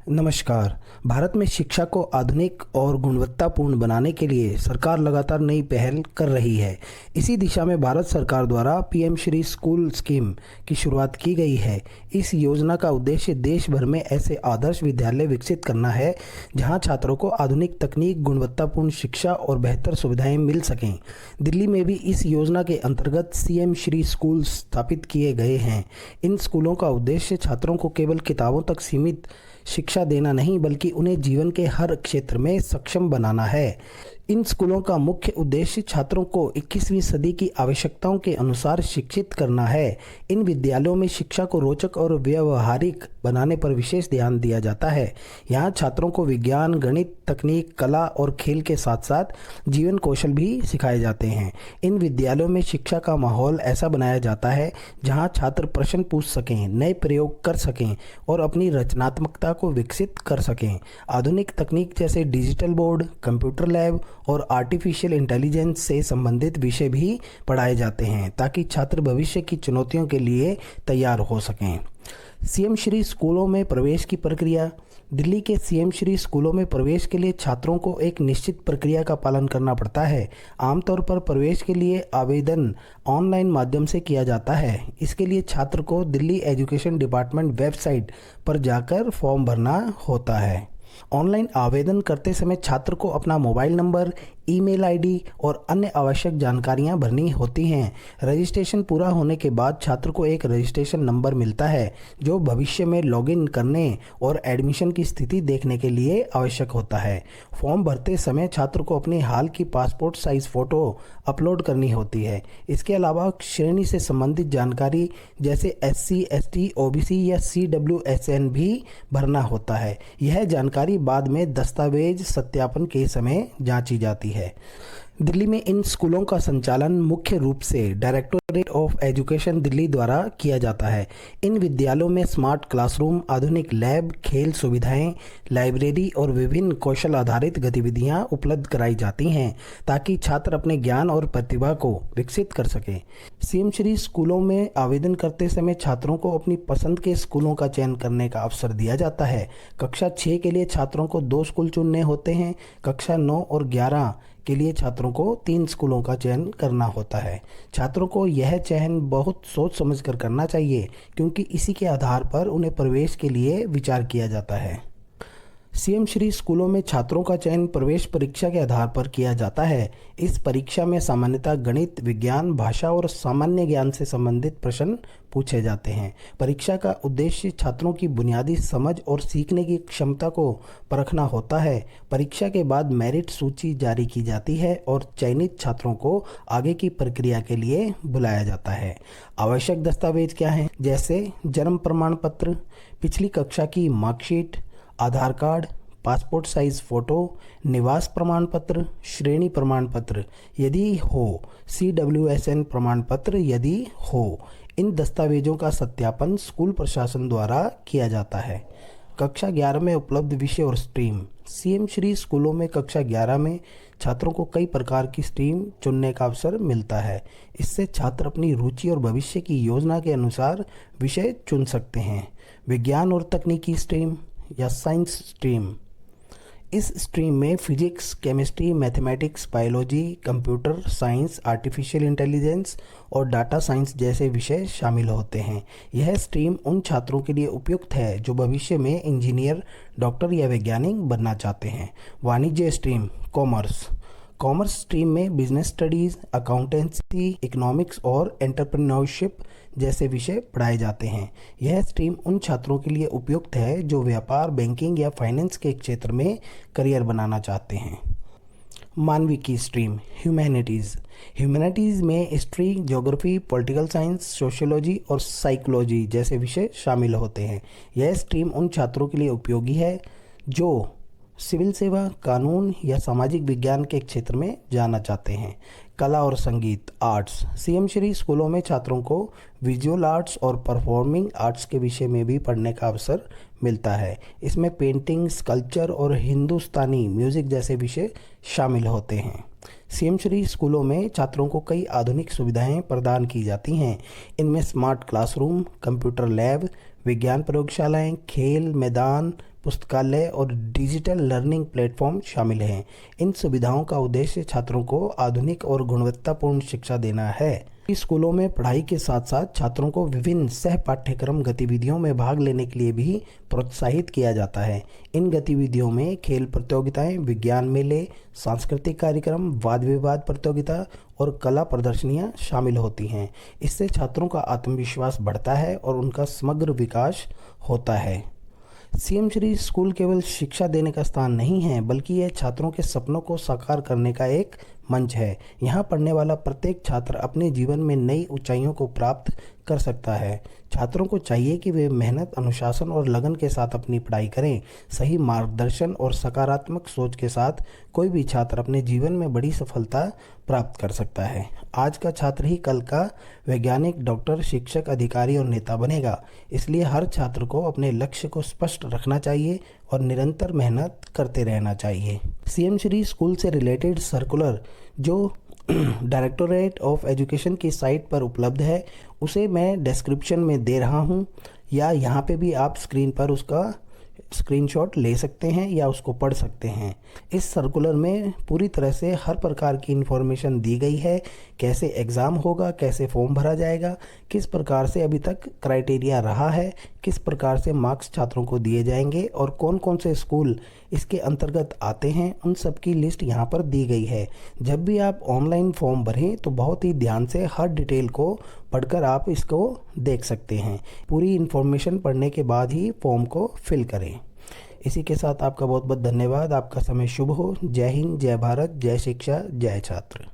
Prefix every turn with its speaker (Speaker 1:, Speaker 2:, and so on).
Speaker 1: नमस्कार। भारत में शिक्षा को आधुनिक और गुणवत्तापूर्ण बनाने के लिए सरकार लगातार नई पहल कर रही है। इसी दिशा में भारत सरकार द्वारा पीएम श्री स्कूल स्कीम की शुरुआत की गई है। इस योजना का उद्देश्य देश भर में ऐसे आदर्श विद्यालय विकसित करना है जहां छात्रों को आधुनिक तकनीक, गुणवत्तापूर्ण शिक्षा और बेहतर सुविधाएं मिल सकें। दिल्ली में भी इस योजना के अंतर्गत सीएम श्री स्कूल स्थापित किए गए हैं। इन स्कूलों का उद्देश्य छात्रों को केवल किताबों तक सीमित शिक्षा देना नहीं, बल्कि उन्हें जीवन के हर क्षेत्र में सक्षम बनाना है। इन स्कूलों का मुख्य उद्देश्य छात्रों को 21वीं सदी की आवश्यकताओं के अनुसार शिक्षित करना है। इन विद्यालयों में शिक्षा को रोचक और व्यावहारिक बनाने पर विशेष ध्यान दिया जाता है। यहाँ छात्रों को विज्ञान, गणित, तकनीक, कला और खेल के साथ साथ जीवन कौशल भी सिखाए जाते हैं। इन विद्यालयों में शिक्षा का माहौल ऐसा बनाया जाता है जहाँ छात्र प्रश्न पूछ सकें, नए प्रयोग कर सकें और अपनी रचनात्मकता को विकसित कर सकें। आधुनिक तकनीक जैसे डिजिटल बोर्ड, कंप्यूटर लैब और आर्टिफिशियल इंटेलिजेंस से संबंधित विषय भी पढ़ाए जाते हैं ताकि छात्र भविष्य की चुनौतियों के लिए तैयार हो सकें। सीएम श्री स्कूलों में प्रवेश की प्रक्रिया। दिल्ली के सीएम श्री स्कूलों में प्रवेश के लिए छात्रों को एक निश्चित प्रक्रिया का पालन करना पड़ता है। आमतौर पर प्रवेश के लिए आवेदन ऑनलाइन माध्यम से किया जाता है। इसके लिए छात्र को दिल्ली एजुकेशन डिपार्टमेंट वेबसाइट पर जाकर फॉर्म भरना होता है। ऑनलाइन आवेदन करते समय छात्र को अपना मोबाइल नंबर, ईमेल आईडी और अन्य आवश्यक जानकारियां भरनी होती हैं। रजिस्ट्रेशन पूरा होने के बाद छात्र को एक रजिस्ट्रेशन नंबर मिलता है जो भविष्य में लॉगिन करने और एडमिशन की स्थिति देखने के लिए आवश्यक होता है। फॉर्म भरते समय छात्र को अपनी हाल की पासपोर्ट साइज फ़ोटो अपलोड करनी होती है। इसके अलावा श्रेणी से संबंधित जानकारी जैसे SC, ST, OBC या CWSN भी भरना होता है। यह जानकारी बाद में दस्तावेज सत्यापन के समय जांची जाती है। दिल्ली में इन स्कूलों का संचालन मुख्य रूप से डायरेक्टोरेट ऑफ एजुकेशन दिल्ली द्वारा किया जाता है। इन विद्यालयों में स्मार्ट क्लासरूम, आधुनिक लैब, खेल सुविधाएं, लाइब्रेरी और विभिन्न कौशल आधारित गतिविधियां उपलब्ध कराई जाती हैं ताकि छात्र अपने ज्ञान और प्रतिभा को विकसित कर सकें। सीएम श्री स्कूलों में आवेदन करते समय छात्रों को अपनी पसंद के स्कूलों का चयन करने का अवसर दिया जाता है। कक्षा 6 के लिए छात्रों को 2 स्कूल चुनने होते हैं। कक्षा 9 और 11 के लिए छात्रों को 3 स्कूलों का चयन करना होता है। छात्रों को यह चयन बहुत सोच समझकर करना चाहिए क्योंकि इसी के आधार पर उन्हें प्रवेश के लिए विचार किया जाता है। सीएम श्री स्कूलों में छात्रों का चयन प्रवेश परीक्षा के आधार पर किया जाता है। इस परीक्षा में सामान्यतः गणित, विज्ञान, भाषा और सामान्य ज्ञान से संबंधित प्रश्न पूछे जाते हैं। परीक्षा का उद्देश्य छात्रों की बुनियादी समझ और सीखने की क्षमता को परखना होता है। परीक्षा के बाद मेरिट सूची जारी की जाती है और चयनित छात्रों को आगे की प्रक्रिया के लिए बुलाया जाता है। आवश्यक दस्तावेज क्या हैं? जैसे जन्म प्रमाण पत्र, पिछली कक्षा की मार्कशीट, आधार कार्ड, पासपोर्ट साइज फ़ोटो, निवास प्रमाण पत्र, श्रेणी प्रमाण पत्र यदि हो, CWSN प्रमाण पत्र यदि हो। इन दस्तावेजों का सत्यापन स्कूल प्रशासन द्वारा किया जाता है। कक्षा 11 में उपलब्ध विषय और स्ट्रीम। सीएम श्री स्कूलों में कक्षा 11 में छात्रों को कई प्रकार की स्ट्रीम चुनने का अवसर मिलता है। इससे छात्र अपनी रुचि और भविष्य की योजना के अनुसार विषय चुन सकते हैं। विज्ञान और तकनीकी स्ट्रीम या साइंस स्ट्रीम। इस स्ट्रीम में physics, chemistry, mathematics, biology, computer science, artificial intelligence और डाटा साइंस जैसे विषय शामिल होते हैं। यह स्ट्रीम उन छात्रों के लिए उपयुक्त है जो भविष्य में इंजीनियर, डॉक्टर या वैज्ञानिक बनना चाहते हैं। वाणिज्य स्ट्रीम, कॉमर्स। कॉमर्स स्ट्रीम में बिजनेस स्टडीज़, अकाउंटेंसी, इकोनॉमिक्स और एंटरप्रेन्योरशिप जैसे विषय पढ़ाए जाते हैं। यह स्ट्रीम उन छात्रों के लिए उपयुक्त है जो व्यापार, बैंकिंग या फाइनेंस के क्षेत्र में करियर बनाना चाहते हैं। मानविकी स्ट्रीम, ह्यूमैनिटीज़। ह्यूमैनिटीज़ में history, geography, political science, sociology और साइकोलॉजी जैसे विषय शामिल होते हैं। यह स्ट्रीम उन छात्रों के लिए उपयोगी है जो सिविल सेवा, कानून या सामाजिक विज्ञान के क्षेत्र में जाना चाहते हैं। कला और संगीत, आर्ट्स। सीएम श्री स्कूलों में छात्रों को विजुअल आर्ट्स और परफॉर्मिंग आर्ट्स के विषय में भी पढ़ने का अवसर मिलता है। इसमें पेंटिंग, स्कल्पचर और हिंदुस्तानी म्यूजिक जैसे विषय शामिल होते हैं। सीएम श्री स्कूलों में छात्रों को कई आधुनिक सुविधाएं प्रदान की जाती हैं। इनमें स्मार्ट क्लासरूम, कंप्यूटर लैब, विज्ञान प्रयोगशालाएं, खेल मैदान, पुस्तकालय और डिजिटल लर्निंग प्लेटफॉर्म शामिल हैं। इन सुविधाओं का उद्देश्य छात्रों को आधुनिक और गुणवत्तापूर्ण शिक्षा देना है। स्कूलों में पढ़ाई के साथ साथ छात्रों को विभिन्न सह पाठ्यक्रम गतिविधियों में भाग लेने के लिए भी प्रोत्साहित किया जाता है। इन गतिविधियों में खेल प्रतियोगिताएं, विज्ञान मेले, सांस्कृतिक कार्यक्रम, वाद विवाद प्रतियोगिता और कला प्रदर्शनियां शामिल होती हैं। इससे छात्रों का आत्मविश्वास बढ़ता है और उनका समग्र विकास होता है। सीएम श्री स्कूल केवल शिक्षा देने का स्थान नहीं है, बल्कि यह छात्रों के सपनों को साकार करने का एक मंच है। यहाँ पढ़ने वाला प्रत्येक छात्र अपने जीवन में नई ऊंचाइयों को प्राप्त कर सकता है। छात्रों को चाहिए कि वे मेहनत, अनुशासन और लगन के साथ अपनी पढ़ाई करें। सही मार्गदर्शन और सकारात्मक सोच के साथ कोई भी छात्र अपने जीवन में बड़ी सफलता प्राप्त कर सकता है। आज का छात्र ही कल का वैज्ञानिक, डॉक्टर, शिक्षक, अधिकारी और नेता बनेगा। इसलिए हर छात्र को अपने लक्ष्य को स्पष्ट रखना चाहिए और निरंतर मेहनत करते रहना चाहिए। सीएम श्री स्कूल से रिलेटेड सर्कुलर जो डायरेक्टोरेट ऑफ एजुकेशन की साइट पर उपलब्ध है, उसे मैं डिस्क्रिप्शन में दे रहा हूँ, या यहाँ पे भी आप स्क्रीन पर उसका स्क्रीनशॉट ले सकते हैं या उसको पढ़ सकते हैं। इस सर्कुलर में पूरी तरह से हर प्रकार की इन्फॉर्मेशन दी गई है। कैसे एग्ज़ाम होगा, कैसे फॉर्म भरा जाएगा, किस प्रकार से अभी तक क्राइटेरिया रहा है, किस प्रकार से मार्क्स छात्रों को दिए जाएंगे और कौन कौन से स्कूल इसके अंतर्गत आते हैं, उन सब की लिस्ट यहाँ पर दी गई है। जब भी आप ऑनलाइन फॉर्म भरें तो बहुत ही ध्यान से हर डिटेल को पढ़कर आप इसको देख सकते हैं। पूरी इन्फॉर्मेशन पढ़ने के बाद ही फॉर्म को फिल करें। इसी के साथ आपका बहुत बहुत धन्यवाद। आपका समय शुभ हो। जय हिंद, जय भारत, जय शिक्षा, जय छात्र।